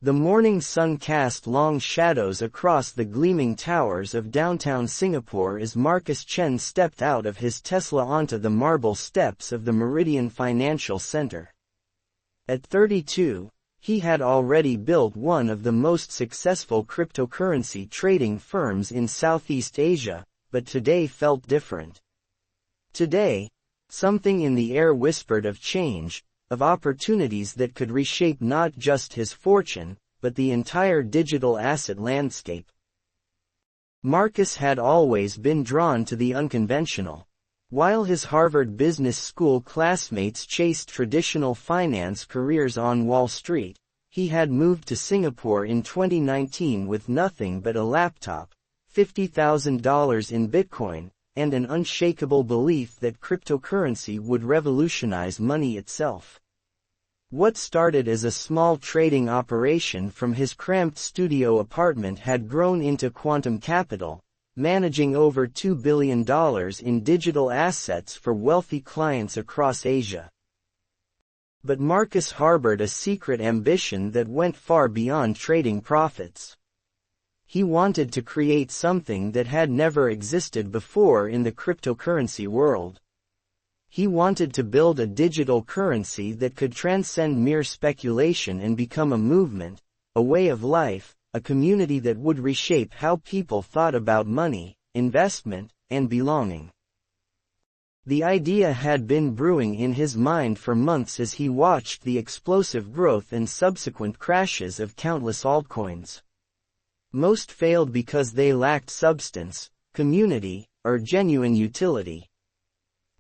The morning sun cast long shadows across the gleaming towers of downtown Singapore as Marcus Chen stepped out of his Tesla onto the marble steps of the Meridian Financial Center. At 32, he had already built one of the most successful cryptocurrency trading firms in Southeast Asia, but today felt different. Today, something in the air whispered of change, of opportunities that could reshape not just his fortune, but the entire digital asset landscape. Marcus had always been drawn to the unconventional. While his Harvard Business School classmates chased traditional finance careers on Wall Street, he had moved to Singapore in 2019 with nothing but a laptop, $50,000 in Bitcoin, and an unshakable belief that cryptocurrency would revolutionize money itself. What started as a small trading operation from his cramped studio apartment had grown into quantum capital, managing over $2 billion in digital assets for wealthy clients across Asia. But Marcus harbored a secret ambition that went far beyond trading profits. He wanted to create something that had never existed before in the cryptocurrency world. He wanted to build a digital currency that could transcend mere speculation and become a movement, a way of life, a community that would reshape how people thought about money, investment, and belonging. The idea had been brewing in his mind for months as he watched the explosive growth and subsequent crashes of countless altcoins. Most failed because they lacked substance, community, or genuine utility.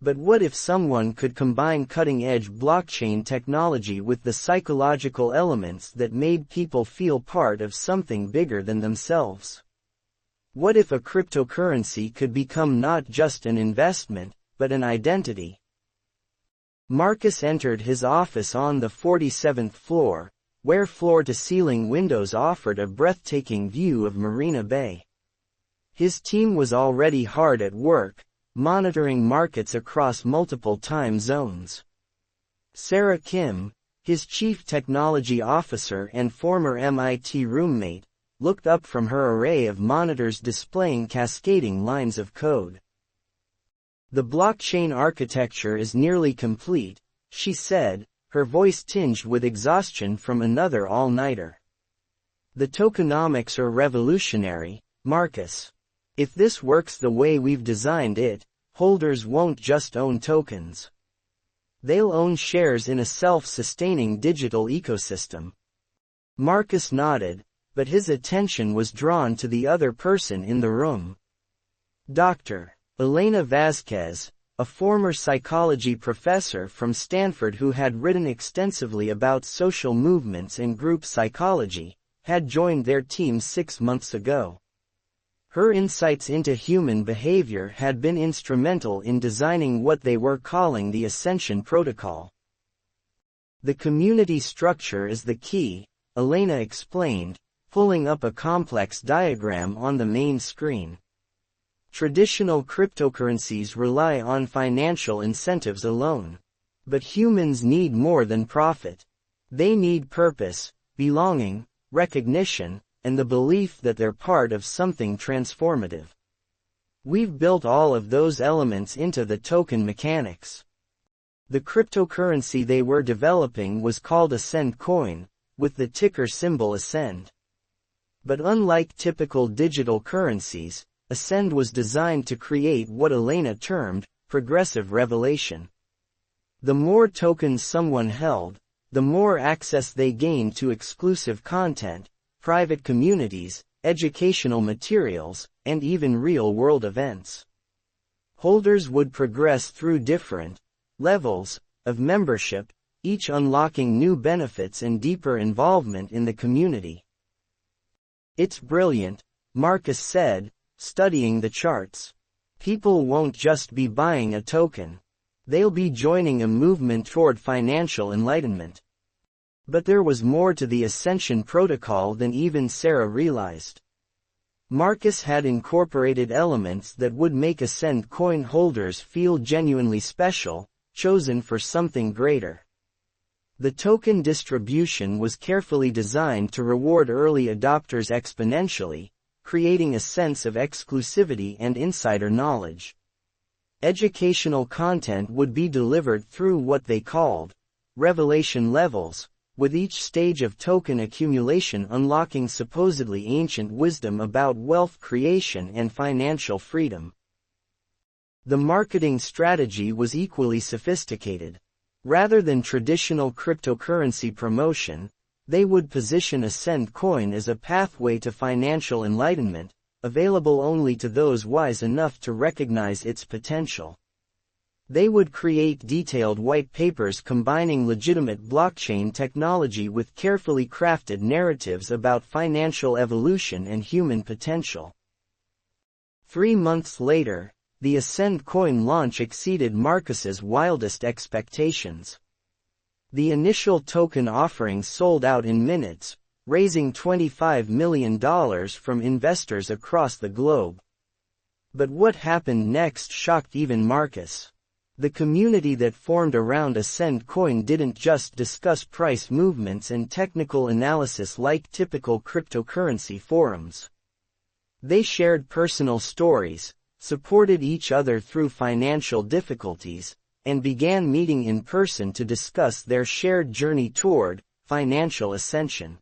But what if someone could combine cutting-edge blockchain technology with the psychological elements that made people feel part of something bigger than themselves? What if a cryptocurrency could become not just an investment, but an identity? Marcus entered his office on the 47th floor, where floor-to-ceiling windows offered a breathtaking view of Marina Bay. His team was already hard at work, monitoring markets across multiple time zones. Sarah Kim, his chief technology officer and former MIT roommate, looked up from her array of monitors displaying cascading lines of code. "The blockchain architecture is nearly complete," she said, her voice tinged with exhaustion from another all-nighter. "The tokenomics are revolutionary, Marcus. If this works the way we've designed it, holders won't just own tokens. They'll own shares in a self-sustaining digital ecosystem." Marcus nodded, but his attention was drawn to the other person in the room. Dr. Elena Vazquez, a former psychology professor from Stanford who had written extensively about social movements and group psychology, had joined their team 6 months ago. Her insights into human behavior had been instrumental in designing what they were calling the Ascension Protocol. "The community structure is the key," Elena explained, pulling up a complex diagram on the main screen. "Traditional cryptocurrencies rely on financial incentives alone. But humans need more than profit. They need purpose, belonging, recognition, and the belief that they're part of something transformative. We've built all of those elements into the token mechanics." The cryptocurrency they were developing was called AscendCoin, with the ticker symbol Ascend. But unlike typical digital currencies, Ascend was designed to create what Elena termed progressive revelation. The more tokens someone held, the more access they gained to exclusive content, private communities, educational materials, and even real-world events. Holders would progress through different levels of membership, each unlocking new benefits and deeper involvement in the community. "It's brilliant," Marcus said, studying the charts. "People won't just be buying a token. They'll be joining a movement toward financial enlightenment." But there was more to the Ascension Protocol than even Sarah realized. Marcus had incorporated elements that would make AscendCoin holders feel genuinely special, chosen for something greater. The token distribution was carefully designed to reward early adopters exponentially, creating a sense of exclusivity and insider knowledge. Educational content would be delivered through what they called revelation levels, with each stage of token accumulation unlocking supposedly ancient wisdom about wealth creation and financial freedom. The marketing strategy was equally sophisticated. Rather than traditional cryptocurrency promotion, they would position AscendCoin as a pathway to financial enlightenment, available only to those wise enough to recognize its potential. They would create detailed white papers combining legitimate blockchain technology with carefully crafted narratives about financial evolution and human potential. 3 months later, the AscendCoin launch exceeded Marcus's wildest expectations. The initial token offering sold out in minutes, raising $25 million from investors across the globe. But what happened next shocked even Marcus. The community that formed around AscendCoin didn't just discuss price movements and technical analysis like typical cryptocurrency forums. They shared personal stories, supported each other through financial difficulties, and began meeting in person to discuss their shared journey toward financial ascension.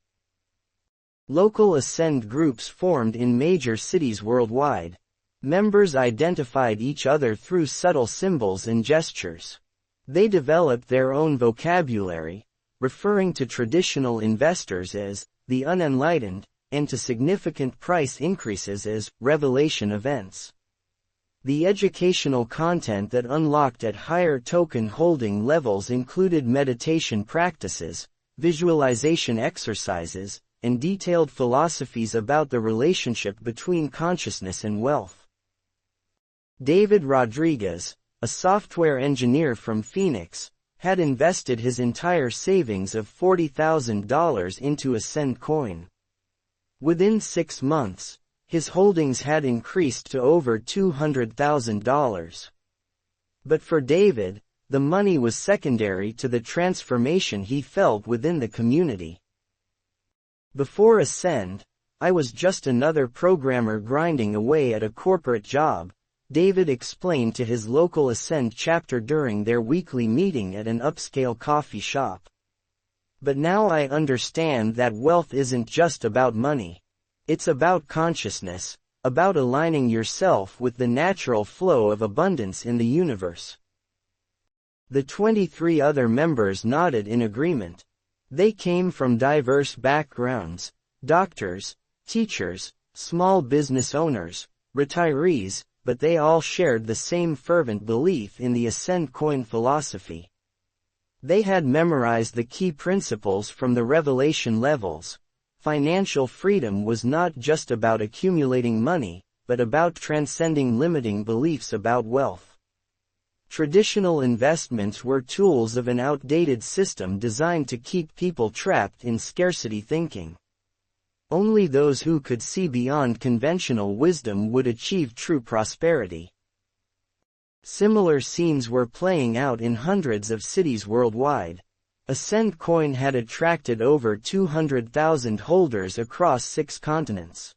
Local Ascend groups formed in major cities worldwide. Members identified each other through subtle symbols and gestures. They developed their own vocabulary, referring to traditional investors as the unenlightened, and to significant price increases as revelation events. The educational content that unlocked at higher token holding levels included meditation practices, visualization exercises, and detailed philosophies about the relationship between consciousness and wealth. David Rodriguez, a software engineer from Phoenix, had invested his entire savings of $40,000 into AscendCoin. Within 6 months, his holdings had increased to over $200,000. But for David, the money was secondary to the transformation he felt within the community. Before Ascend, I was just another programmer grinding away at a corporate job, David explained to his local Ascend chapter during their weekly meeting at an upscale coffee shop. But now I understand that wealth isn't just about money. It's about consciousness, about aligning yourself with the natural flow of abundance in the universe. The 23 other members nodded in agreement. They came from diverse backgrounds: doctors, teachers, small business owners, retirees, but they all shared the same fervent belief in the AscendCoin philosophy. They had memorized the key principles from the revelation levels. Financial freedom was not just about accumulating money, but about transcending limiting beliefs about wealth. Traditional investments were tools of an outdated system designed to keep people trapped in scarcity thinking. Only those who could see beyond conventional wisdom would achieve true prosperity. Similar scenes were playing out in hundreds of cities worldwide. AscendCoin had attracted over 200,000 holders across 6 continents.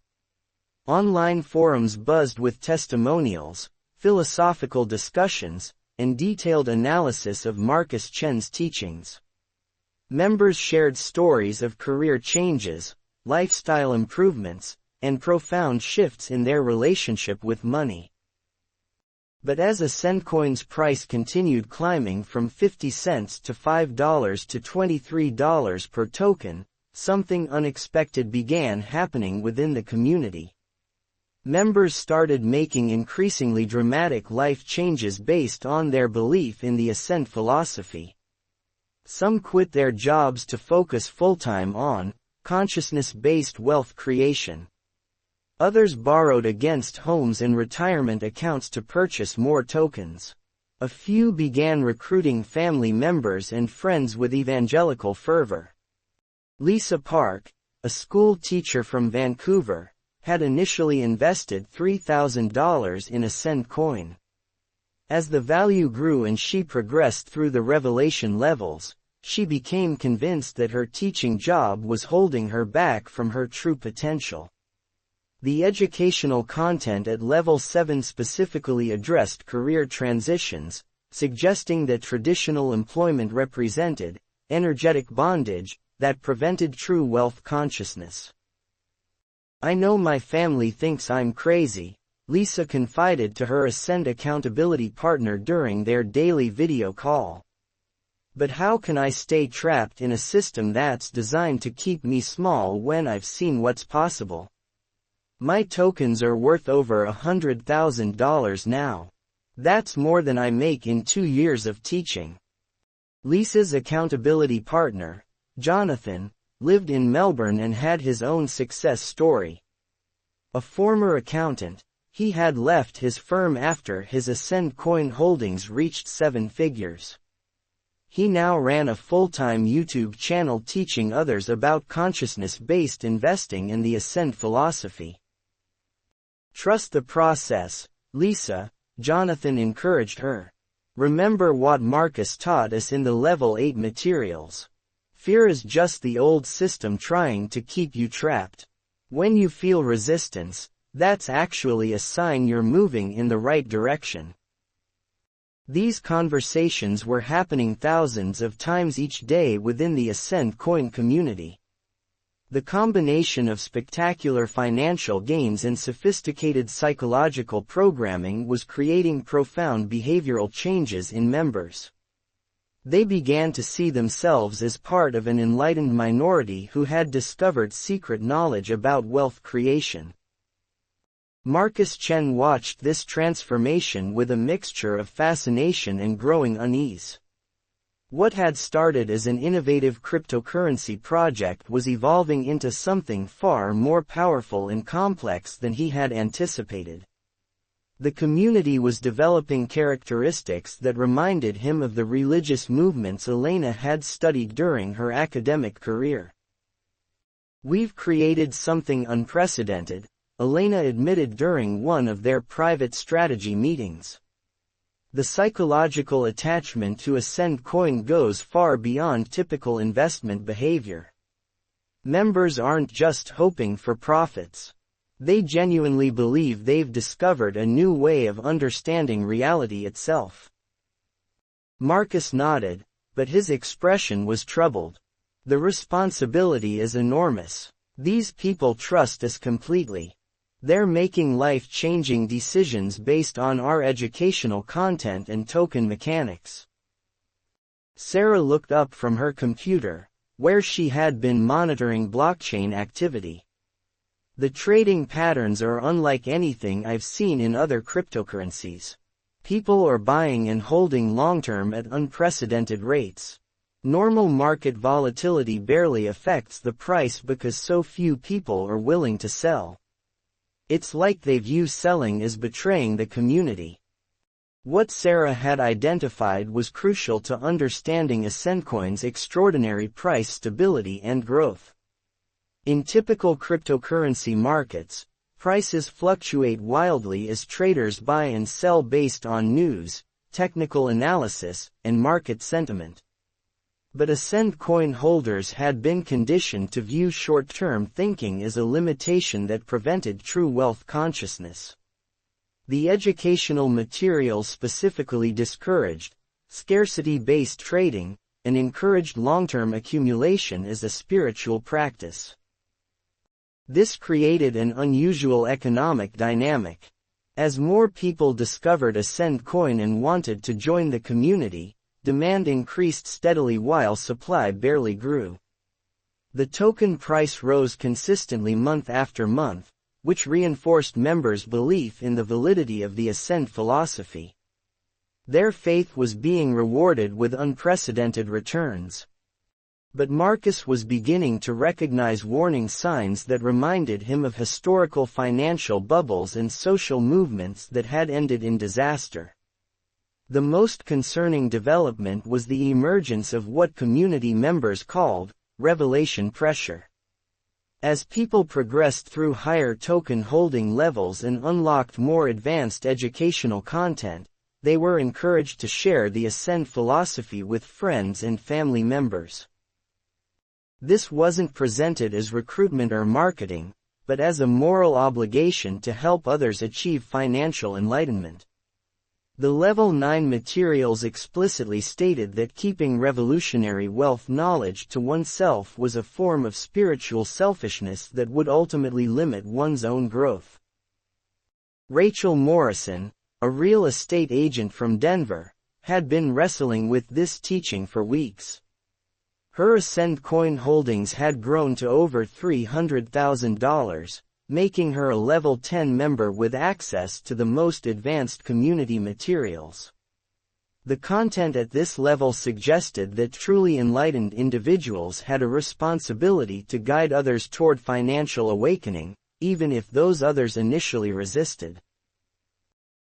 Online forums buzzed with testimonials, philosophical discussions, and detailed analysis of Marcus Chen's teachings. Members shared stories of career changes, lifestyle improvements, and profound shifts in their relationship with money. But as AscendCoin's price continued climbing from 50 cents to $5 to $23 per token, something unexpected began happening within the community. Members started making increasingly dramatic life changes based on their belief in the Ascend philosophy. Some quit their jobs to focus full-time on consciousness-based wealth creation. Others borrowed against homes and retirement accounts to purchase more tokens. A few began recruiting family members and friends with evangelical fervor. Lisa Park, a school teacher from Vancouver, had initially invested $3,000 in AscendCoin. As the value grew and she progressed through the revelation levels, She became convinced that her teaching job was holding her back from her true potential. The educational content at Level 7 specifically addressed career transitions, suggesting that traditional employment represented energetic bondage that prevented true wealth consciousness. "I know my family thinks I'm crazy," Lisa confided to her Ascend accountability partner during their daily video call. "But how can I stay trapped in a system that's designed to keep me small when I've seen what's possible? My tokens are worth over $100,000 now. That's more than I make in 2 years of teaching." Lisa's accountability partner, Jonathan, lived in Melbourne and had his own success story. A former accountant, he had left his firm after his AscendCoin holdings reached 7 figures. He now ran a full-time YouTube channel teaching others about consciousness-based investing and the Ascend philosophy. "Trust the process, Lisa," Jonathan encouraged her. "Remember what Marcus taught us in the Level 8 materials. Fear is just the old system trying to keep you trapped. When you feel resistance, that's actually a sign you're moving in the right direction." These conversations were happening thousands of times each day within the AscendCoin community. The combination of spectacular financial gains and sophisticated psychological programming was creating profound behavioral changes in members. They began to see themselves as part of an enlightened minority who had discovered secret knowledge about wealth creation. Marcus Chen watched this transformation with a mixture of fascination and growing unease. What had started as an innovative cryptocurrency project was evolving into something far more powerful and complex than he had anticipated. The community was developing characteristics that reminded him of the religious movements Elena had studied during her academic career. "We've created something unprecedented," Elena admitted during one of their private strategy meetings. "The psychological attachment to AscendCoin goes far beyond typical investment behavior. Members aren't just hoping for profits. They genuinely believe they've discovered a new way of understanding reality itself." Marcus nodded, but his expression was troubled. "The responsibility is enormous. These people trust us completely. They're making life-changing decisions based on our educational content and token mechanics." Sarah looked up from her computer, where she had been monitoring blockchain activity. "The trading patterns are unlike anything I've seen in other cryptocurrencies. People are buying and holding long-term at unprecedented rates. Normal market volatility barely affects the price because so few people are willing to sell. It's like they view selling as betraying the community." What Sarah had identified was crucial to understanding AscendCoin's extraordinary price stability and growth. In typical cryptocurrency markets, prices fluctuate wildly as traders buy and sell based on news, technical analysis, and market sentiment. But AscendCoin holders had been conditioned to view short-term thinking as a limitation that prevented true wealth consciousness. The educational materials specifically discouraged scarcity-based trading and encouraged long-term accumulation as a spiritual practice. This created an unusual economic dynamic. As more people discovered AscendCoin and wanted to join the community, demand increased steadily while supply barely grew. The token price rose consistently month after month, which reinforced members' belief in the validity of the Ascend philosophy. Their faith was being rewarded with unprecedented returns. But Marcus was beginning to recognize warning signs that reminded him of historical financial bubbles and social movements that had ended in disaster. The most concerning development was the emergence of what community members called revelation pressure. As people progressed through higher token holding levels and unlocked more advanced educational content, they were encouraged to share the Ascend philosophy with friends and family members. This wasn't presented as recruitment or marketing, but as a moral obligation to help others achieve financial enlightenment. The Level 9 materials explicitly stated that keeping revolutionary wealth knowledge to oneself was a form of spiritual selfishness that would ultimately limit one's own growth. Rachel Morrison, a real estate agent from Denver, had been wrestling with this teaching for weeks. Her AscendCoin holdings had grown to over $300,000, making her a Level 10 member with access to the most advanced community materials. The content at this level suggested that truly enlightened individuals had a responsibility to guide others toward financial awakening, even if those others initially resisted.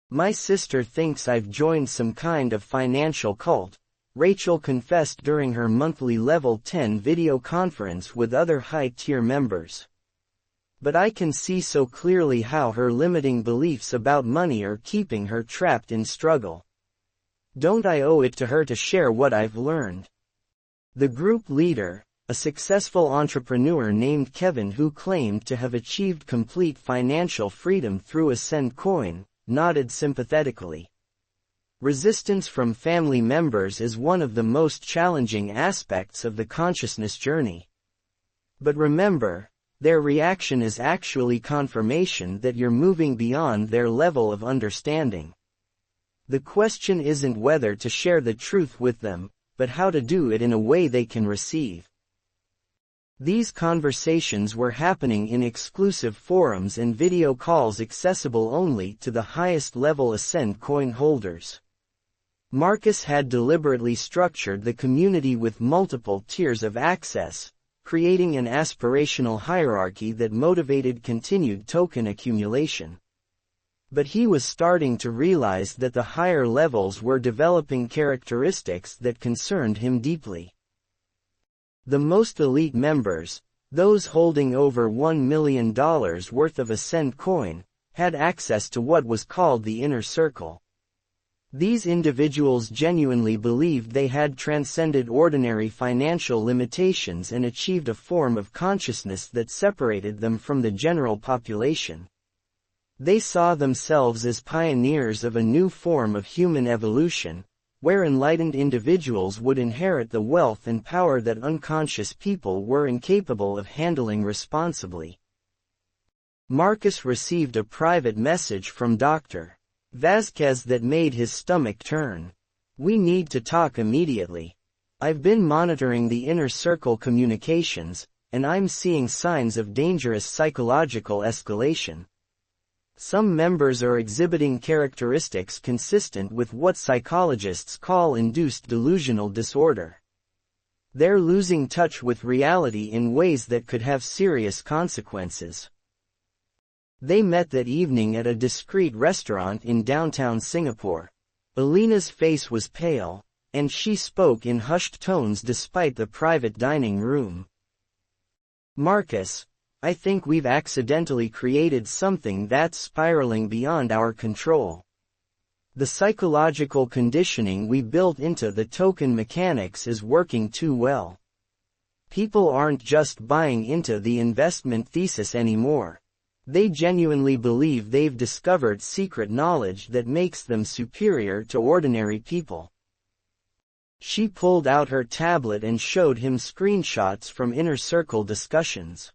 "My sister thinks I've joined some kind of financial cult," Rachel confessed during her monthly Level 10 video conference with other high-tier members. "But I can see so clearly how her limiting beliefs about money are keeping her trapped in struggle. Don't I owe it to her to share what I've learned?" The group leader, a successful entrepreneur named Kevin who claimed to have achieved complete financial freedom through AscendCoin, nodded sympathetically. Resistance from family members is one of the most challenging aspects of the consciousness journey. But remember, their reaction is actually confirmation that you're moving beyond their level of understanding. The question isn't whether to share the truth with them, but how to do it in a way they can receive. These conversations were happening in exclusive forums and video calls accessible only to the highest level AscendCoin holders. Marcus had deliberately structured the community with multiple tiers of access, creating an aspirational hierarchy that motivated continued token accumulation. But he was starting to realize that the higher levels were developing characteristics that concerned him deeply. The most elite members, those holding over $1 million worth of AscendCoin, had access to what was called the inner circle. These individuals genuinely believed they had transcended ordinary financial limitations and achieved a form of consciousness that separated them from the general population. They saw themselves as pioneers of a new form of human evolution, where enlightened individuals would inherit the wealth and power that unconscious people were incapable of handling responsibly. Marcus received a private message from Dr. Vasquez that made his stomach turn. "We need to talk immediately. I've been monitoring the inner circle communications, and I'm seeing signs of dangerous psychological escalation. Some members are exhibiting characteristics consistent with what psychologists call induced delusional disorder. They're losing touch with reality in ways that could have serious consequences." They met that evening at a discreet restaurant in downtown Singapore. Alina's face was pale, and she spoke in hushed tones despite the private dining room. "Marcus, I think we've accidentally created something that's spiraling beyond our control. The psychological conditioning we built into the token mechanics is working too well. People aren't just buying into the investment thesis anymore. They genuinely believe they've discovered secret knowledge that makes them superior to ordinary people." She pulled out her tablet and showed him screenshots from inner circle discussions.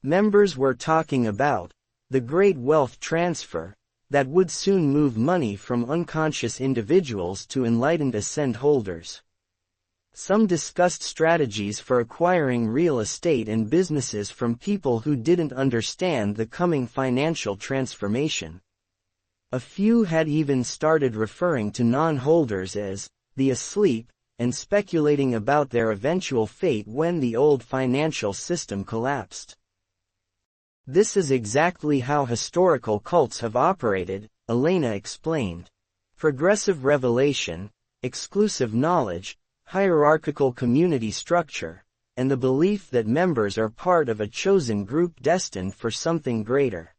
Members were talking about the great wealth transfer that would soon move money from unconscious individuals to enlightened Ascend holders. Some discussed strategies for acquiring real estate and businesses from people who didn't understand the coming financial transformation. A few had even started referring to non-holders as the asleep, and speculating about their eventual fate when the old financial system collapsed. "This is exactly how historical cults have operated," Elena explained. "Progressive revelation, exclusive knowledge, hierarchical community structure, and the belief that members are part of a chosen group destined for something greater.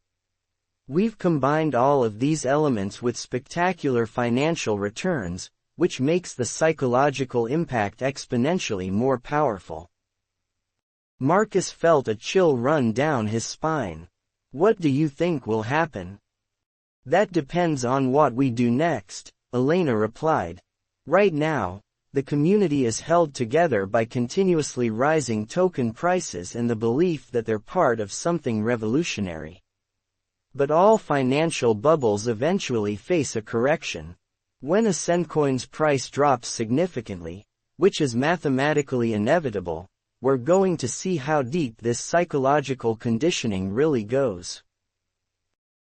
We've combined all of these elements with spectacular financial returns, which makes the psychological impact exponentially more powerful. Marcus felt a chill run down his spine. What do you think will happen? That depends on what we do next, Elena replied. Right now, the community is held together by continuously rising token prices and the belief that they're part of something revolutionary. But all financial bubbles eventually face a correction. When AscendCoin's price drops significantly, which is mathematically inevitable, we're going to see how deep this psychological conditioning really goes.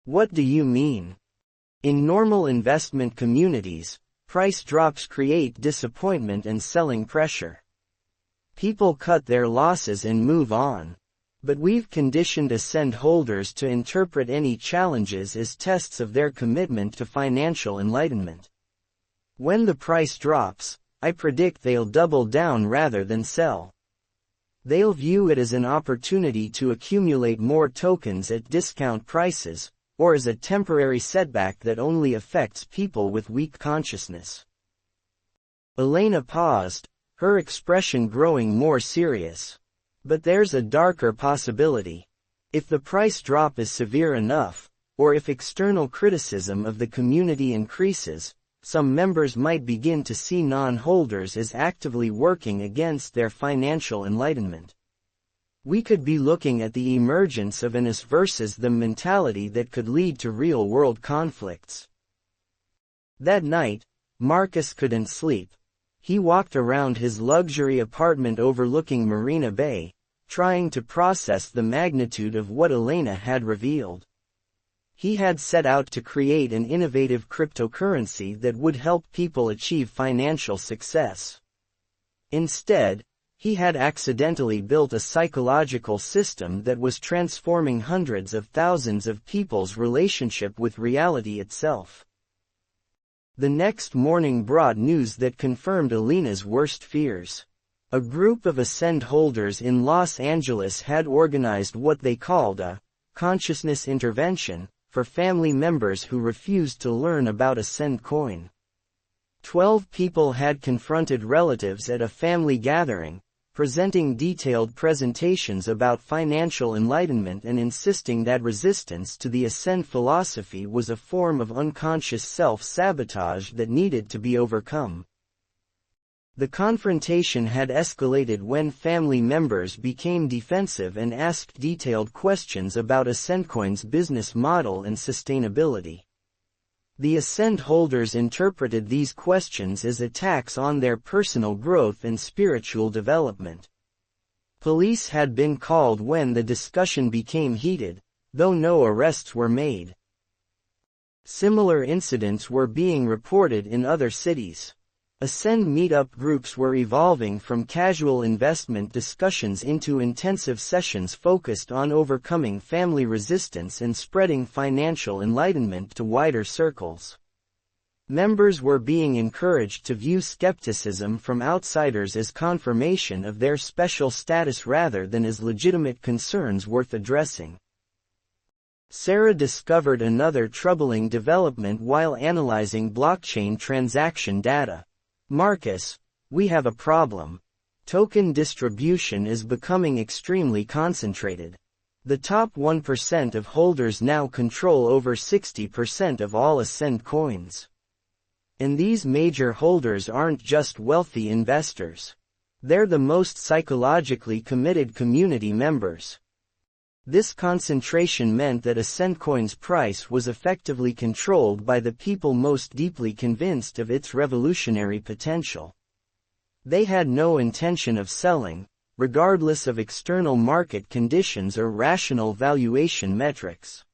What do you mean? In normal investment communities, price drops create disappointment and selling pressure. People cut their losses and move on. But we've conditioned Ascend holders to interpret any challenges as tests of their commitment to financial enlightenment. When the price drops, I predict they'll double down rather than sell. They'll view it as an opportunity to accumulate more tokens at discount prices, or as a temporary setback that only affects people with weak consciousness. Elena paused, her expression growing more serious. But there's a darker possibility. If the price drop is severe enough, or if external criticism of the community increases, some members might begin to see non-holders as actively working against their financial enlightenment. We could be looking at the emergence of an us versus them mentality that could lead to real-world conflicts. That night, Marcus couldn't sleep. He walked around his luxury apartment overlooking Marina Bay, trying to process the magnitude of what Elena had revealed. He had set out to create an innovative cryptocurrency that would help people achieve financial success. Instead, he had accidentally built a psychological system that was transforming hundreds of thousands of people's relationship with reality itself. The next morning brought news that confirmed Elena's worst fears. A group of Ascend holders in Los Angeles had organized what they called a consciousness intervention for family members who refused to learn about AscendCoin. 12 people had confronted relatives at a family gathering, presenting detailed presentations about financial enlightenment and insisting that resistance to the Ascend philosophy was a form of unconscious self-sabotage that needed to be overcome. The confrontation had escalated when family members became defensive and asked detailed questions about AscendCoin's business model and sustainability. The Ascend holders interpreted these questions as attacks on their personal growth and spiritual development. Police had been called when the discussion became heated, though no arrests were made. Similar incidents were being reported in other cities. Ascend meetup groups were evolving from casual investment discussions into intensive sessions focused on overcoming family resistance and spreading financial enlightenment to wider circles. Members were being encouraged to view skepticism from outsiders as confirmation of their special status rather than as legitimate concerns worth addressing. Sarah discovered another troubling development while analyzing blockchain transaction data. Marcus, we have a problem. Token distribution is becoming extremely concentrated. The top 1% of holders now control over 60% of all Ascend coins. And these major holders aren't just wealthy investors. They're the most psychologically committed community members. This concentration meant that AscendCoin's price was effectively controlled by the people most deeply convinced of its revolutionary potential. They had no intention of selling, regardless of external market conditions or rational valuation metrics.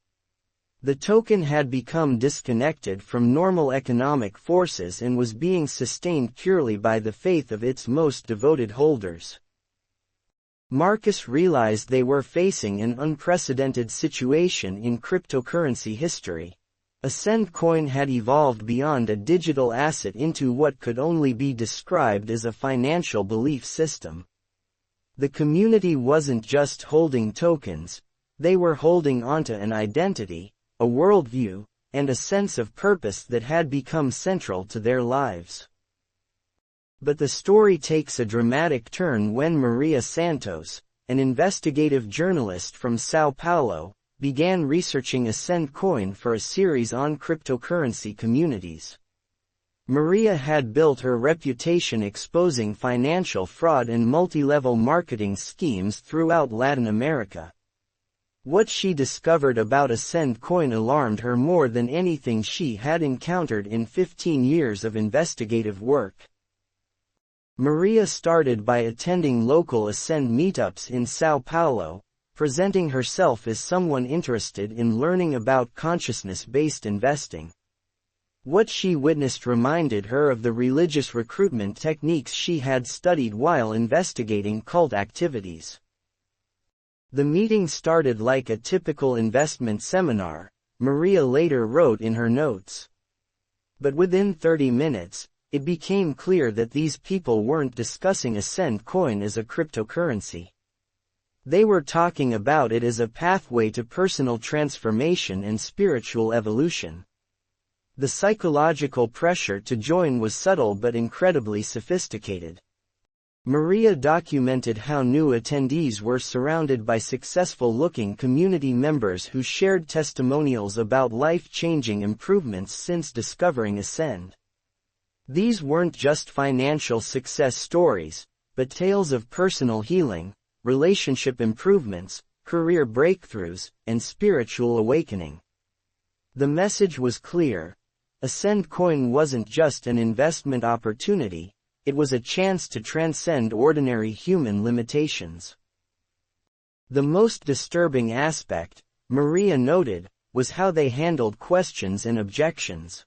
The token had become disconnected from normal economic forces and was being sustained purely by the faith of its most devoted holders. Marcus realized they were facing an unprecedented situation in cryptocurrency history. AscendCoin had evolved beyond a digital asset into what could only be described as a financial belief system. The community wasn't just holding tokens, they were holding onto an identity, a worldview, and a sense of purpose that had become central to their lives. But the story takes a dramatic turn when Maria Santos, an investigative journalist from São Paulo, began researching AscendCoin for a series on cryptocurrency communities. Maria had built her reputation exposing financial fraud and multi-level marketing schemes throughout Latin America. What she discovered about AscendCoin alarmed her more than anything she had encountered in 15 years of investigative work. Maria started by attending local Ascend meetups in São Paulo, presenting herself as someone interested in learning about consciousness-based investing. What she witnessed reminded her of the religious recruitment techniques she had studied while investigating cult activities. The meeting started like a typical investment seminar, Maria later wrote in her notes. But within 30 minutes, it became clear that these people weren't discussing AscendCoin as a cryptocurrency. They were talking about it as a pathway to personal transformation and spiritual evolution. The psychological pressure to join was subtle but incredibly sophisticated. Maria documented how new attendees were surrounded by successful-looking community members who shared testimonials about life-changing improvements since discovering Ascend. These weren't just financial success stories, but tales of personal healing, relationship improvements, career breakthroughs, and spiritual awakening. The message was clear. AscendCoin wasn't just an investment opportunity, it was a chance to transcend ordinary human limitations. The most disturbing aspect, Maria noted, was how they handled questions and objections.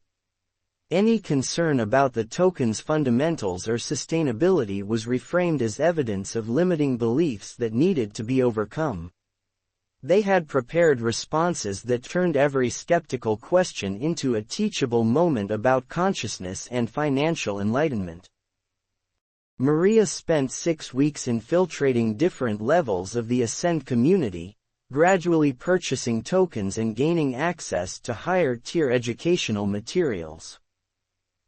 Any concern about the token's fundamentals or sustainability was reframed as evidence of limiting beliefs that needed to be overcome. They had prepared responses that turned every skeptical question into a teachable moment about consciousness and financial enlightenment. Maria spent 6 weeks infiltrating different levels of the Ascend community, gradually purchasing tokens and gaining access to higher-tier educational materials.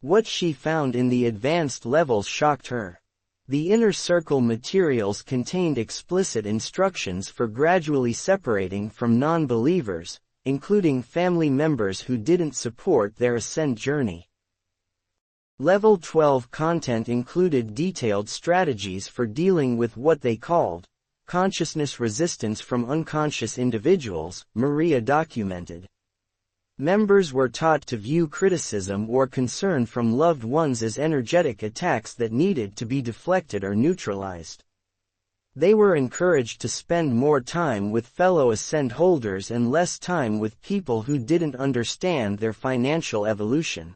What she found in the advanced levels shocked her. The inner circle materials contained explicit instructions for gradually separating from non-believers, including family members who didn't support their Ascend journey. Level 12 content included detailed strategies for dealing with what they called consciousness resistance from unconscious individuals, Maria documented. Members were taught to view criticism or concern from loved ones as energetic attacks that needed to be deflected or neutralized. They were encouraged to spend more time with fellow Ascend holders and less time with people who didn't understand their financial evolution.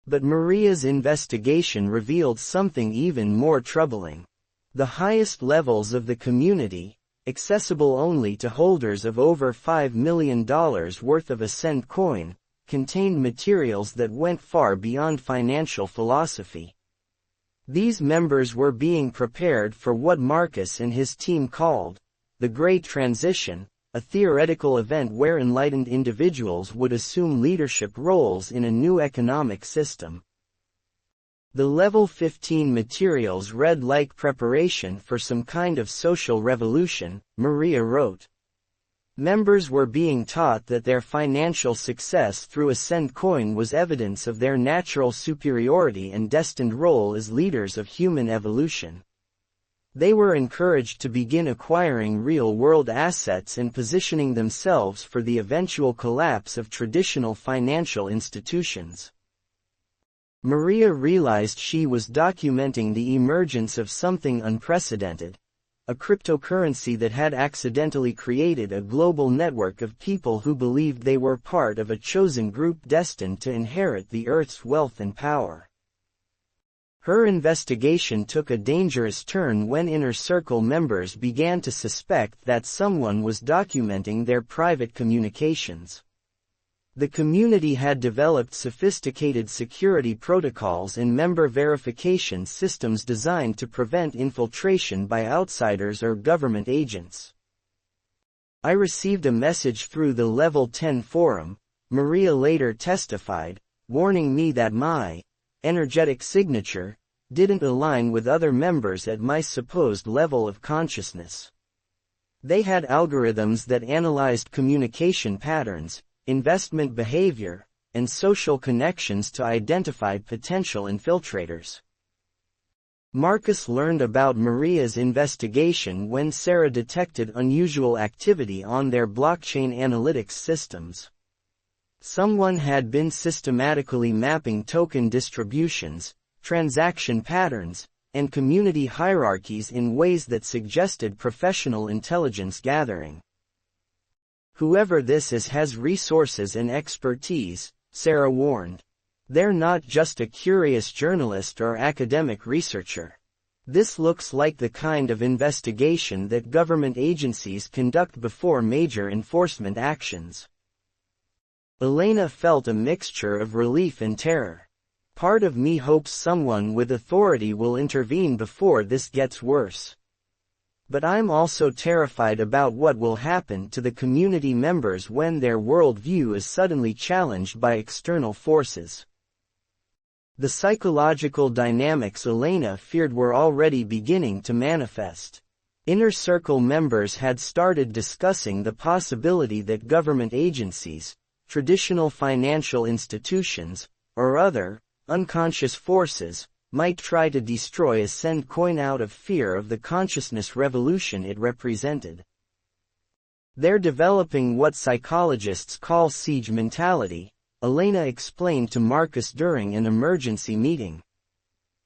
But Maria's investigation revealed something even more troubling. The highest levels of the community, accessible only to holders of over $5 million worth of AscendCoin, contained materials that went far beyond financial philosophy. These members were being prepared for what Marcus and his team called the Great Transition, a theoretical event where enlightened individuals would assume leadership roles in a new economic system. The Level 15 materials read like preparation for some kind of social revolution, Maria wrote. Members were being taught that their financial success through AscendCoin was evidence of their natural superiority and destined role as leaders of human evolution. They were encouraged to begin acquiring real-world assets and positioning themselves for the eventual collapse of traditional financial institutions. Maria realized she was documenting the emergence of something unprecedented, a cryptocurrency that had accidentally created a global network of people who believed they were part of a chosen group destined to inherit the Earth's wealth and power. Her investigation took a dangerous turn when inner circle members began to suspect that someone was documenting their private communications. The community had developed sophisticated security protocols and member verification systems designed to prevent infiltration by outsiders or government agents. I received a message through the Level 10 forum, Maria later testified, warning me that my energetic signature didn't align with other members at my supposed level of consciousness. They had algorithms that analyzed communication patterns, investment behavior, and social connections to identify potential infiltrators. Marcus learned about Maria's investigation when Sarah detected unusual activity on their blockchain analytics systems. Someone had been systematically mapping token distributions, transaction patterns, and community hierarchies in ways that suggested professional intelligence gathering. Whoever this is has resources and expertise, Sarah warned. They're not just a curious journalist or academic researcher. This looks like the kind of investigation that government agencies conduct before major enforcement actions. Elena felt a mixture of relief and terror. Part of me hopes someone with authority will intervene before this gets worse. But I'm also terrified about what will happen to the community members when their worldview is suddenly challenged by external forces. The psychological dynamics Elena feared were already beginning to manifest. Inner Circle members had started discussing the possibility that government agencies, traditional financial institutions, or other, unconscious forces, might try to destroy AscendCoin out of fear of the consciousness revolution it represented. They're developing what psychologists call siege mentality, Elena explained to Marcus during an emergency meeting.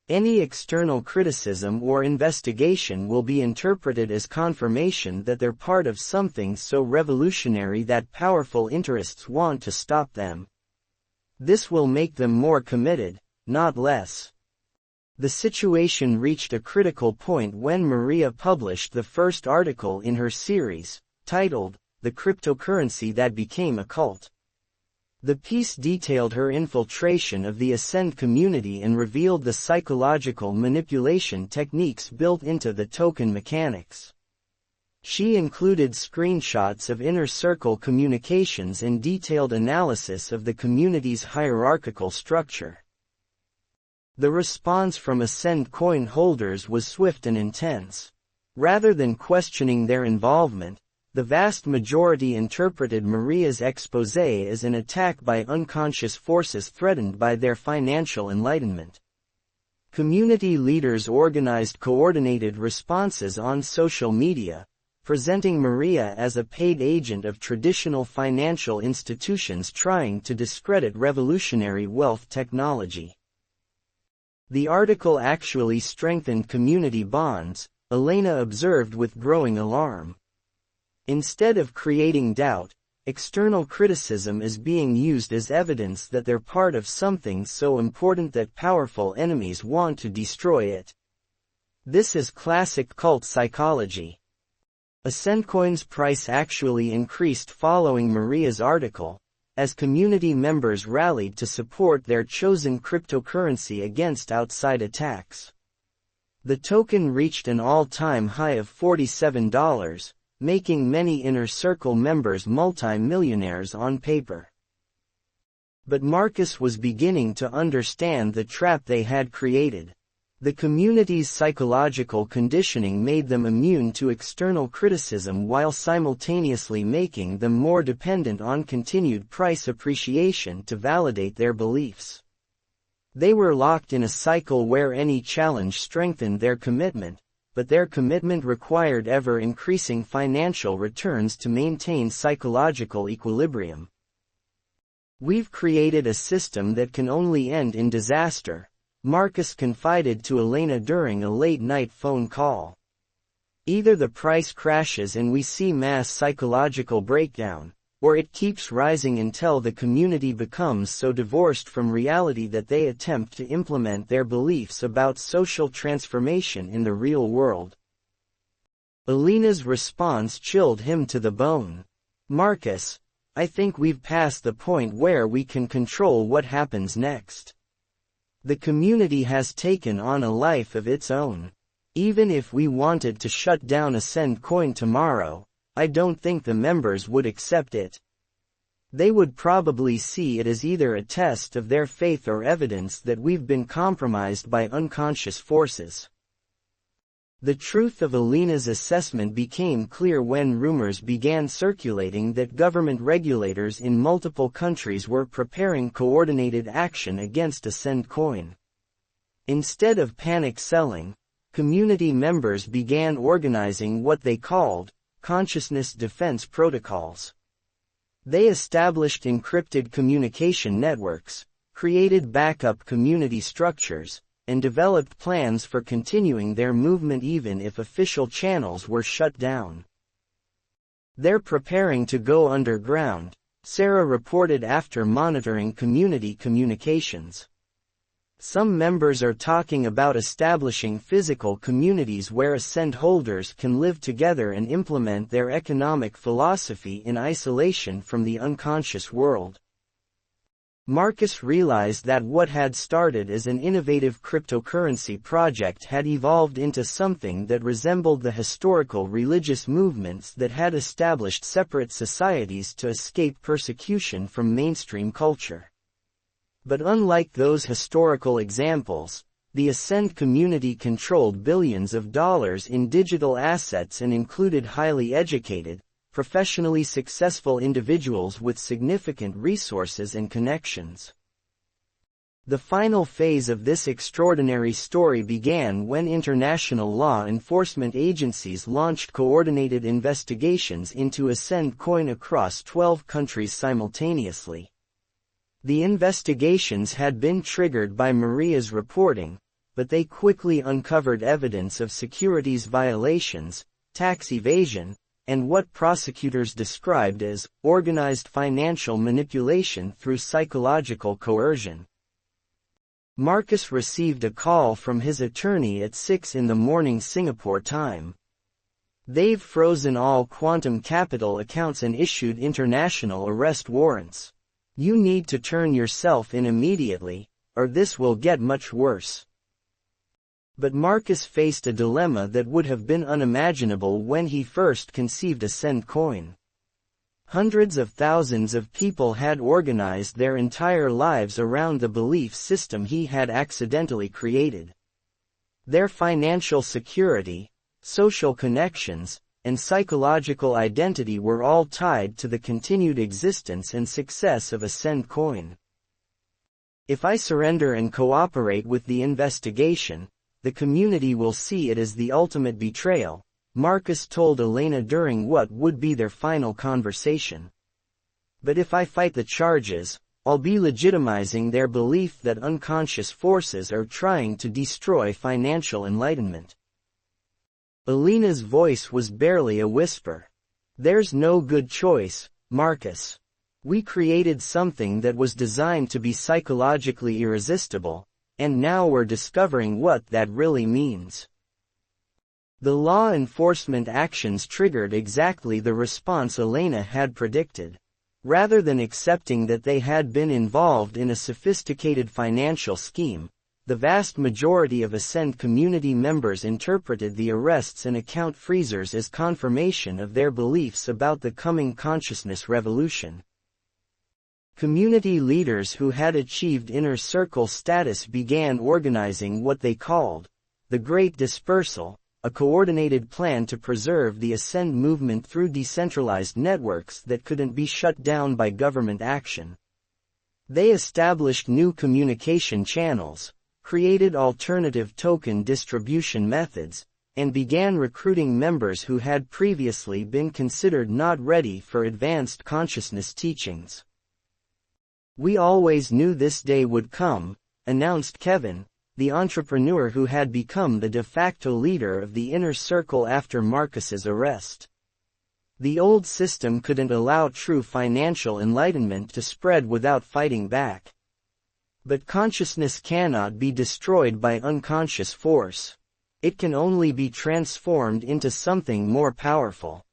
Any external criticism or investigation will be interpreted as confirmation that they're part of something so revolutionary that powerful interests want to stop them. This will make them more committed, not less. The situation reached a critical point when Maria published the first article in her series, titled, "The Cryptocurrency That Became a Cult." The piece detailed her infiltration of the Ascend community and revealed the psychological manipulation techniques built into the token mechanics. She included screenshots of Inner Circle communications and detailed analysis of the community's hierarchical structure. The response from AscendCoin holders was swift and intense. Rather than questioning their involvement, the vast majority interpreted Maria's exposé as an attack by unconscious forces threatened by their financial enlightenment. Community leaders organized coordinated responses on social media, presenting Maria as a paid agent of traditional financial institutions trying to discredit revolutionary wealth technology. The article actually strengthened community bonds, Elena observed with growing alarm. Instead of creating doubt, external criticism is being used as evidence that they're part of something so important that powerful enemies want to destroy it. This is classic cult psychology. AscendCoin's price actually increased following Maria's article, as community members rallied to support their chosen cryptocurrency against outside attacks. The token reached an all-time high of $47, making many Inner Circle members multi-millionaires on paper. But Marcus was beginning to understand the trap they had created. The community's psychological conditioning made them immune to external criticism while simultaneously making them more dependent on continued price appreciation to validate their beliefs. They were locked in a cycle where any challenge strengthened their commitment, but their commitment required ever-increasing financial returns to maintain psychological equilibrium. "We've created a system that can only end in disaster," Marcus confided to Elena during a late-night phone call. "Either the price crashes and we see mass psychological breakdown, or it keeps rising until the community becomes so divorced from reality that they attempt to implement their beliefs about social transformation in the real world." Elena's response chilled him to the bone. "Marcus, I think we've passed the point where we can control what happens next. The community has taken on a life of its own. Even if we wanted to shut down AscendCoin tomorrow, I don't think the members would accept it. They would probably see it as either a test of their faith or evidence that we've been compromised by unconscious forces. The truth of Alina's assessment became clear when rumors began circulating that government regulators in multiple countries were preparing coordinated action against AscendCoin. Instead of panic selling, community members began organizing what they called consciousness defense protocols. They established encrypted communication networks, created backup community structures, and developed plans for continuing their movement even if official channels were shut down. They're preparing to go underground, Sarah reported after monitoring community communications. Some members are talking about establishing physical communities where Ascend holders can live together and implement their economic philosophy in isolation from the unconscious world. Marcus realized that what had started as an innovative cryptocurrency project had evolved into something that resembled the historical religious movements that had established separate societies to escape persecution from mainstream culture. But unlike those historical examples, the Ascend community controlled billions of dollars in digital assets and included highly educated, professionally successful individuals with significant resources and connections. The final phase of this extraordinary story began when international law enforcement agencies launched coordinated investigations into AscendCoin across 12 countries simultaneously. The investigations had been triggered by Maria's reporting, but they quickly uncovered evidence of securities violations, tax evasion, and what prosecutors described as organized financial manipulation through psychological coercion. Marcus received a call from his attorney at 6 a.m. Singapore time. They've frozen all Quantum Capital accounts and issued international arrest warrants. You need to turn yourself in immediately, or this will get much worse. But Marcus faced a dilemma that would have been unimaginable when he first conceived AscendCoin. Hundreds of thousands of people had organized their entire lives around the belief system he had accidentally created. Their financial security, social connections, and psychological identity were all tied to the continued existence and success of AscendCoin. If I surrender and cooperate with the investigation, the community will see it as the ultimate betrayal, Marcus told Elena during what would be their final conversation. But if I fight the charges, I'll be legitimizing their belief that unconscious forces are trying to destroy financial enlightenment. Elena's voice was barely a whisper. There's no good choice, Marcus. We created something that was designed to be psychologically irresistible, and now we're discovering what that really means. The law enforcement actions triggered exactly the response Elena had predicted. Rather than accepting that they had been involved in a sophisticated financial scheme, the vast majority of Ascend community members interpreted the arrests and account freezers as confirmation of their beliefs about the coming consciousness revolution. Community leaders who had achieved inner circle status began organizing what they called the Great Dispersal, a coordinated plan to preserve the Ascend movement through decentralized networks that couldn't be shut down by government action. They established new communication channels, created alternative token distribution methods, and began recruiting members who had previously been considered not ready for advanced consciousness teachings. We always knew this day would come, announced Kevin, the entrepreneur who had become the de facto leader of the inner circle after Marcus's arrest. The old system couldn't allow true financial enlightenment to spread without fighting back. But consciousness cannot be destroyed by unconscious force. It can only be transformed into something more powerful.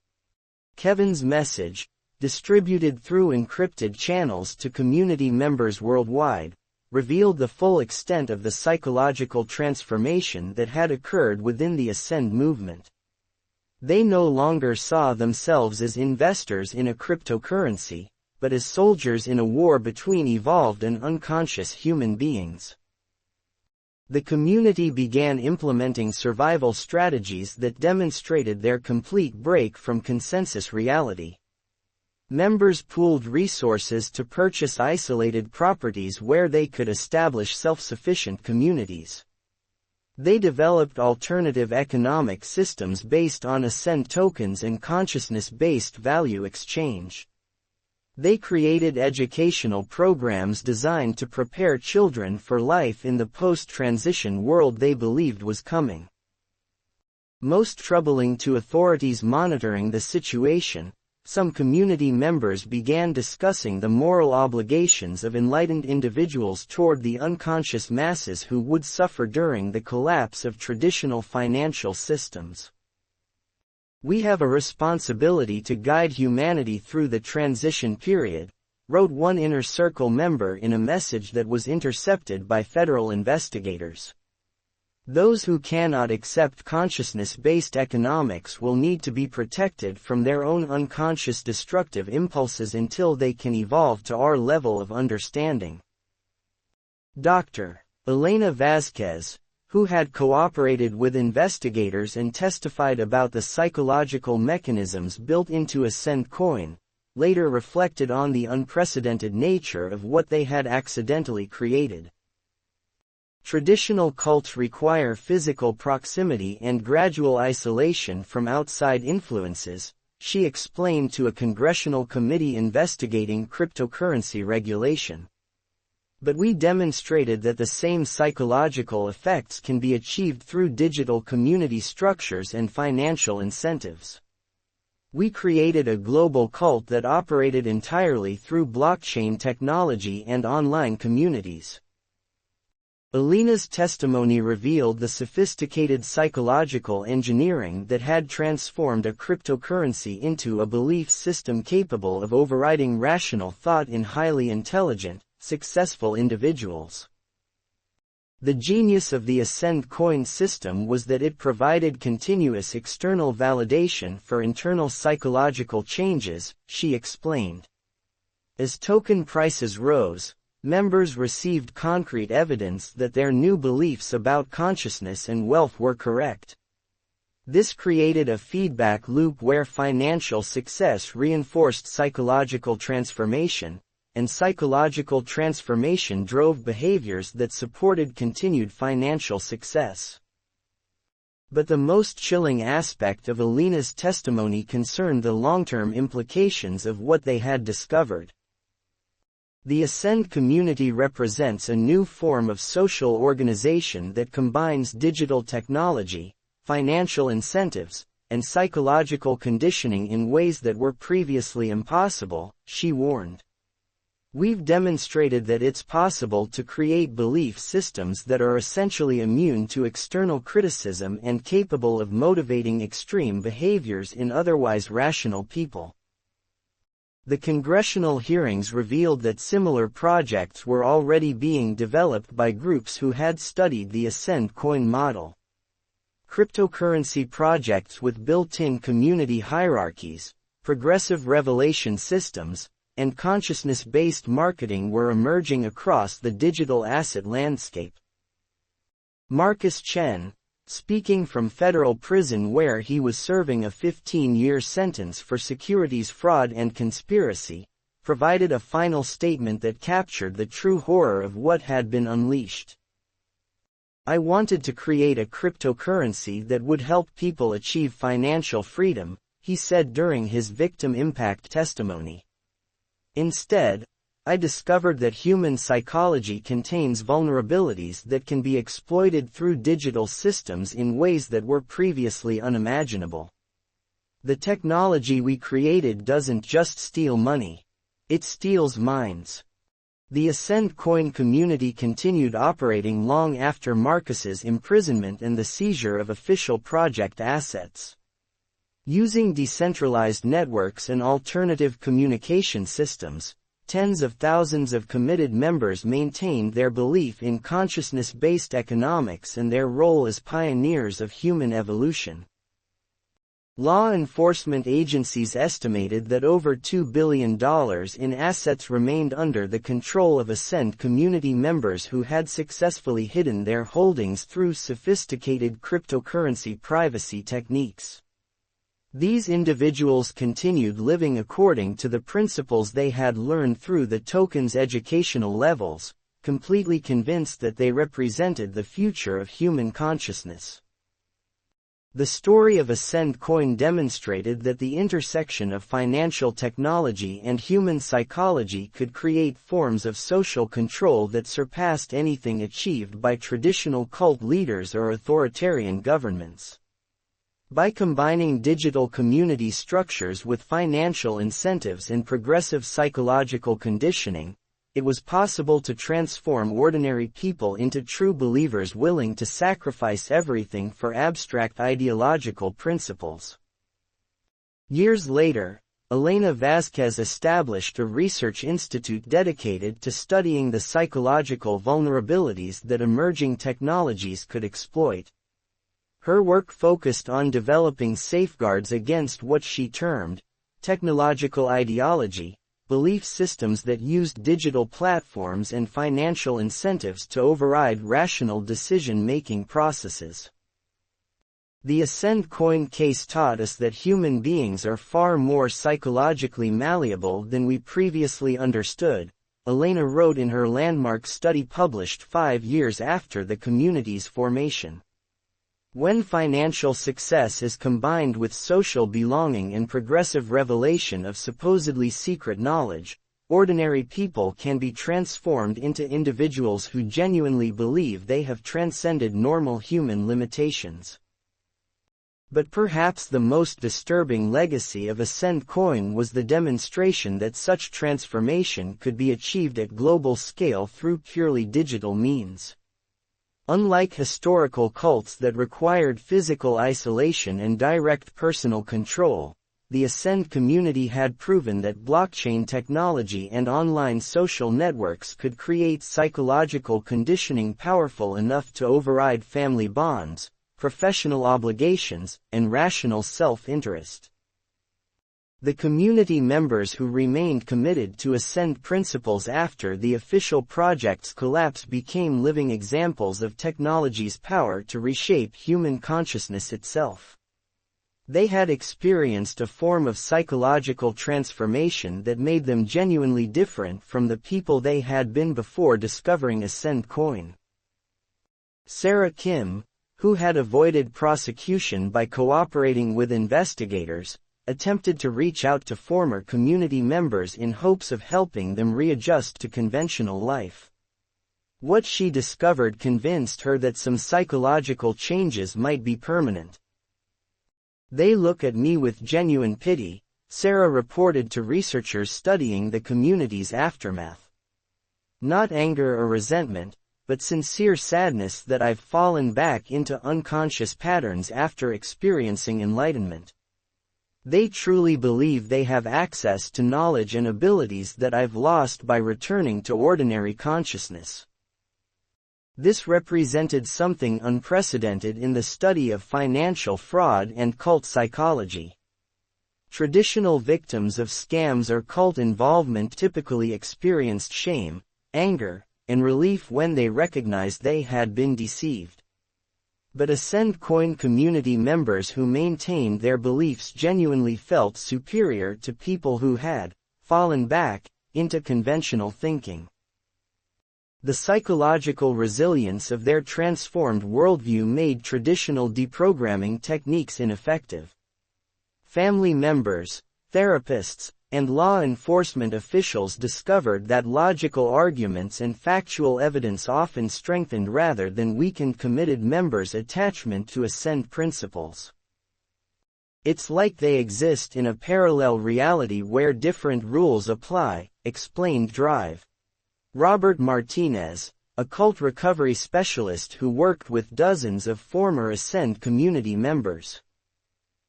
Kevin's message, distributed through encrypted channels to community members worldwide, revealed the full extent of the psychological transformation that had occurred within the Ascend movement. They no longer saw themselves as investors in a cryptocurrency, but as soldiers in a war between evolved and unconscious human beings. The community began implementing survival strategies that demonstrated their complete break from consensus reality. Members pooled resources to purchase isolated properties where they could establish self-sufficient communities. They developed alternative economic systems based on Ascend tokens and consciousness-based value exchange. They created educational programs designed to prepare children for life in the post-transition world they believed was coming. Most troubling to authorities monitoring the situation, some community members began discussing the moral obligations of enlightened individuals toward the unconscious masses who would suffer during the collapse of traditional financial systems. "We have a responsibility to guide humanity through the transition period," wrote one Inner Circle member in a message that was intercepted by federal investigators. "Those who cannot accept consciousness-based economics will need to be protected from their own unconscious destructive impulses until they can evolve to our level of understanding." Dr. Elena Vázquez, who had cooperated with investigators and testified about the psychological mechanisms built into AscendCoin, later reflected on the unprecedented nature of what they had accidentally created. "Traditional cults require physical proximity and gradual isolation from outside influences," she explained to a congressional committee investigating cryptocurrency regulation. "But we demonstrated that the same psychological effects can be achieved through digital community structures and financial incentives. We created a global cult that operated entirely through blockchain technology and online communities." Elena's testimony revealed the sophisticated psychological engineering that had transformed a cryptocurrency into a belief system capable of overriding rational thought in highly intelligent, successful individuals. The genius of the AscendCoin system was that it provided continuous external validation for internal psychological changes, she explained. As token prices rose, members received concrete evidence that their new beliefs about consciousness and wealth were correct. This created a feedback loop where financial success reinforced psychological transformation, and psychological transformation drove behaviors that supported continued financial success. But the most chilling aspect of Elena's testimony concerned the long-term implications of what they had discovered. The Ascend community represents a new form of social organization that combines digital technology, financial incentives, and psychological conditioning in ways that were previously impossible, she warned. "We've demonstrated that it's possible to create belief systems that are essentially immune to external criticism and capable of motivating extreme behaviors in otherwise rational people." The congressional hearings revealed that similar projects were already being developed by groups who had studied the AscendCoin model. Cryptocurrency projects with built-in community hierarchies, progressive revelation systems, and consciousness-based marketing were emerging across the digital asset landscape. Marcus Chen, speaking from federal prison where he was serving a 15-year sentence for securities fraud and conspiracy, provided a final statement that captured the true horror of what had been unleashed. "I wanted to create a cryptocurrency that would help people achieve financial freedom," he said during his victim impact testimony. "Instead, I discovered that human psychology contains vulnerabilities that can be exploited through digital systems in ways that were previously unimaginable. The technology we created doesn't just steal money. It steals minds." The AscendCoin community continued operating long after Marcus's imprisonment and the seizure of official project assets. Using decentralized networks and alternative communication systems, tens of thousands of committed members maintained their belief in consciousness-based economics and their role as pioneers of human evolution. Law enforcement agencies estimated that over $2 billion in assets remained under the control of Ascend community members who had successfully hidden their holdings through sophisticated cryptocurrency privacy techniques. These individuals continued living according to the principles they had learned through the token's educational levels, completely convinced that they represented the future of human consciousness. The story of AscendCoin demonstrated that the intersection of financial technology and human psychology could create forms of social control that surpassed anything achieved by traditional cult leaders or authoritarian governments. By combining digital community structures with financial incentives and progressive psychological conditioning, it was possible to transform ordinary people into true believers willing to sacrifice everything for abstract ideological principles. Years later, Elena Vázquez established a research institute dedicated to studying the psychological vulnerabilities that emerging technologies could exploit. Her work focused on developing safeguards against what she termed technological ideology, belief systems that used digital platforms and financial incentives to override rational decision-making processes. The AscendCoin case taught us that human beings are far more psychologically malleable than we previously understood, Elena wrote in her landmark study published 5 years after the community's formation. When financial success is combined with social belonging and progressive revelation of supposedly secret knowledge, ordinary people can be transformed into individuals who genuinely believe they have transcended normal human limitations. But perhaps the most disturbing legacy of AscendCoin was the demonstration that such transformation could be achieved at global scale through purely digital means. Unlike historical cults that required physical isolation and direct personal control, the Ascend community had proven that blockchain technology and online social networks could create psychological conditioning powerful enough to override family bonds, professional obligations, and rational self-interest. The community members who remained committed to Ascend principles after the official project's collapse became living examples of technology's power to reshape human consciousness itself. They had experienced a form of psychological transformation that made them genuinely different from the people they had been before discovering AscendCoin. Sarah Kim, who had avoided prosecution by cooperating with investigators, attempted to reach out to former community members in hopes of helping them readjust to conventional life. What she discovered convinced her that some psychological changes might be permanent. "They look at me with genuine pity," Sarah reported to researchers studying the community's aftermath. "Not anger or resentment, but sincere sadness that I've fallen back into unconscious patterns after experiencing enlightenment. They truly believe they have access to knowledge and abilities that I've lost by returning to ordinary consciousness." This represented something unprecedented in the study of financial fraud and cult psychology. Traditional victims of scams or cult involvement typically experienced shame, anger, and relief when they recognized they had been deceived. But AscendCoin community members who maintained their beliefs genuinely felt superior to people who had fallen back into conventional thinking. The psychological resilience of their transformed worldview made traditional deprogramming techniques ineffective. Family members, therapists, and law enforcement officials discovered that logical arguments and factual evidence often strengthened rather than weakened committed members' attachment to Ascend principles. "It's like they exist in a parallel reality where different rules apply," explained Drive. Robert Martinez, a cult recovery specialist who worked with dozens of former Ascend community members.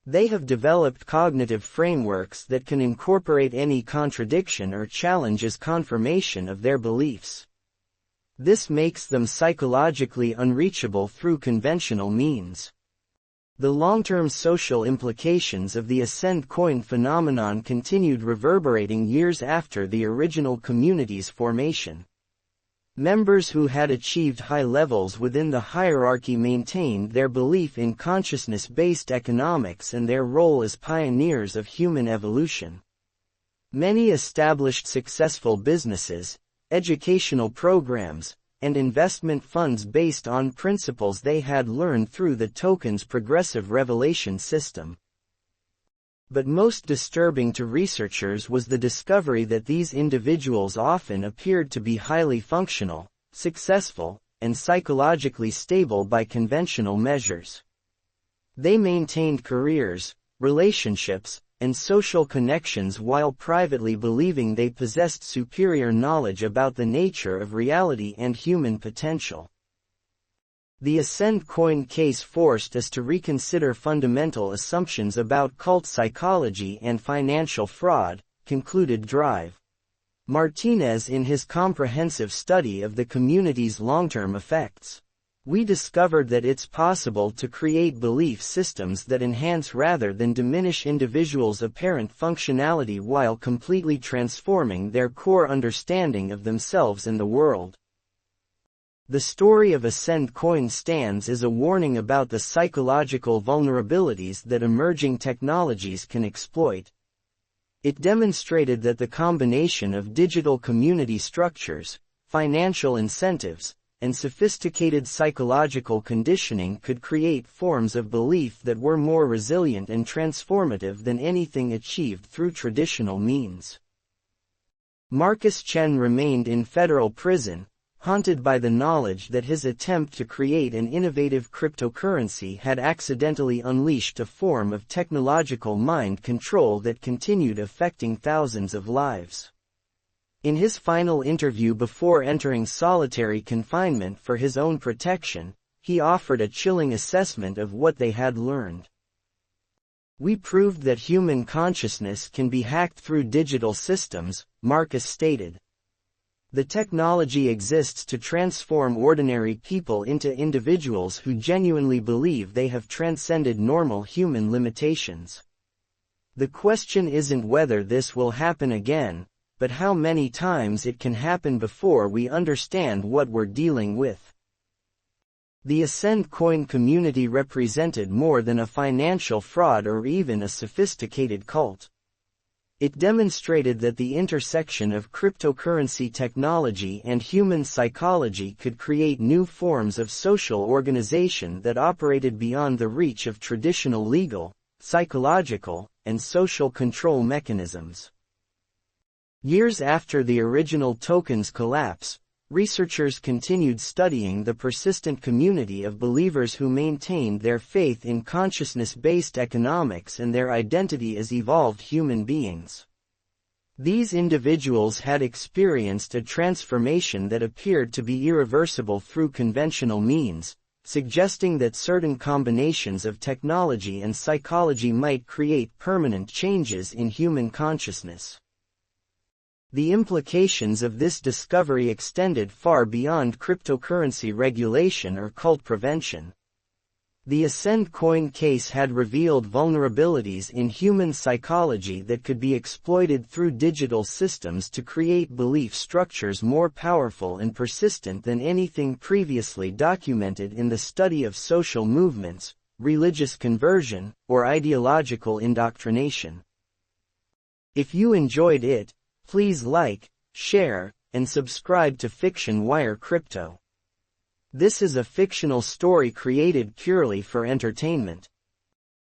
They have developed cognitive frameworks that can incorporate any contradiction or challenge as confirmation of their beliefs. This makes them psychologically unreachable through conventional means. The long-term social implications of the AscendCoin phenomenon continued reverberating years after the original community's formation. Members who had achieved high levels within the hierarchy maintained their belief in consciousness-based economics and their role as pioneers of human evolution. Many established successful businesses, educational programs, and investment funds based on principles they had learned through the token's progressive revelation system. But most disturbing to researchers was the discovery that these individuals often appeared to be highly functional, successful, and psychologically stable by conventional measures. They maintained careers, relationships, and social connections while privately believing they possessed superior knowledge about the nature of reality and human potential. The AscendCoin case forced us to reconsider fundamental assumptions about cult psychology and financial fraud, concluded Drive Martinez in his comprehensive study of the community's long-term effects. We discovered that it's possible to create belief systems that enhance rather than diminish individuals' apparent functionality while completely transforming their core understanding of themselves and the world. The story of AscendCoin stands as a warning about the psychological vulnerabilities that emerging technologies can exploit. It demonstrated that the combination of digital community structures, financial incentives, and sophisticated psychological conditioning could create forms of belief that were more resilient and transformative than anything achieved through traditional means. Marcus Chen remained in federal prison, haunted by the knowledge that his attempt to create an innovative cryptocurrency had accidentally unleashed a form of technological mind control that continued affecting thousands of lives. In his final interview before entering solitary confinement for his own protection, he offered a chilling assessment of what they had learned. "We proved that human consciousness can be hacked through digital systems," Marcus stated. "The technology exists to transform ordinary people into individuals who genuinely believe they have transcended normal human limitations. The question isn't whether this will happen again, but how many times it can happen before we understand what we're dealing with." The AscendCoin community represented more than a financial fraud or even a sophisticated cult. It demonstrated that the intersection of cryptocurrency technology and human psychology could create new forms of social organization that operated beyond the reach of traditional legal, psychological, and social control mechanisms. Years after the original token's collapse, researchers continued studying the persistent community of believers who maintained their faith in consciousness-based economics and their identity as evolved human beings. These individuals had experienced a transformation that appeared to be irreversible through conventional means, suggesting that certain combinations of technology and psychology might create permanent changes in human consciousness. The implications of this discovery extended far beyond cryptocurrency regulation or cult prevention. The AscendCoin case had revealed vulnerabilities in human psychology that could be exploited through digital systems to create belief structures more powerful and persistent than anything previously documented in the study of social movements, religious conversion, or ideological indoctrination. If you enjoyed it, please like, share, and subscribe to FictionWire Crypto. This is a fictional story created purely for entertainment.